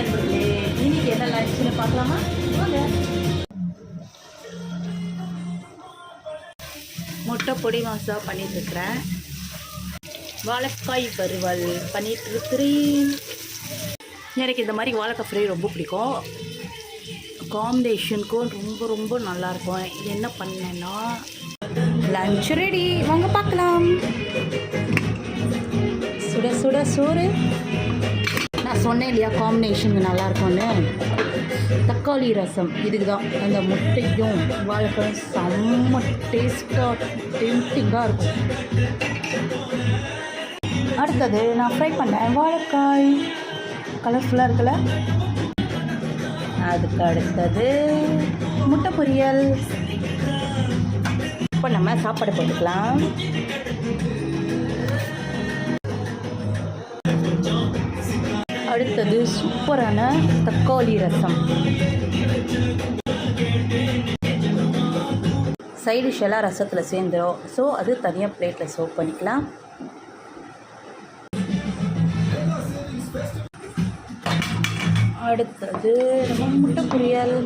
நண்பர்களே, இன்னைக்கு என்ன லஞ்சுன்னு பார்க்கலாமா? வாங்க. முட்டை பொடி மாசா பண்ணிட்டுருக்கிறேன். வாழைக்காய் வறுவல் பண்ணிட்டுருக்கிறேன். எனக்கு இந்த மாதிரி வாழைக்காய் ஃப்ரை ரொம்ப பிடிக்கும். காம்பினேஷனுக்கும் ரொம்ப ரொம்ப நல்லாயிருக்கும். இது என்ன பண்ணேன்னா லஞ்ச் ரெடி, வாங்க பார்க்கலாம். சுட சுட சோறு. நான் சொன்னேன் இல்லையா காம்பினேஷனுக்கு நல்லாயிருக்கும்னு. தக்காளி ரசம் இதுக்கு தான். அந்த முட்டையும் வாழைக்காயும் செம்ம டேஸ்ட்டாக டெம்டிங்காக இருக்கும். அடுத்தது நான் ஃப்ரை பண்ணேன் வாழைக்காய். கலர்ஃபுல்லாக இருக்குல்ல. அதுக்கு அடுத்தது முட்டை பொரியல். இப்போ நம்ம சாப்பாடு போட்டுக்கலாம். அடுத்தது சூப்பரான தக்காளி ரசம். சைடிஷ் எல்லாம் ரசத்தில் சேர்ந்துடும். ஸோ அது தனியாக பிளேட்டில் சர்வ் பண்ணிக்கலாம். அடுத்தது நம்ம முட்டை பொரியல்.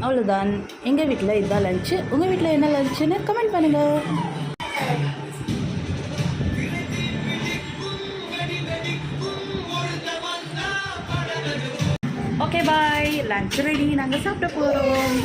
அவ்வளோதான். எங்கள் வீட்டில் இதுதான் லஞ்சு. உங்கள் வீட்டில் என்ன லஞ்சுன்னு கமெண்ட் பண்ணுங்கள். Okay bye. லஞ்ச் ரெடி, நாங்கள் சாப்பிட போகிறோம்.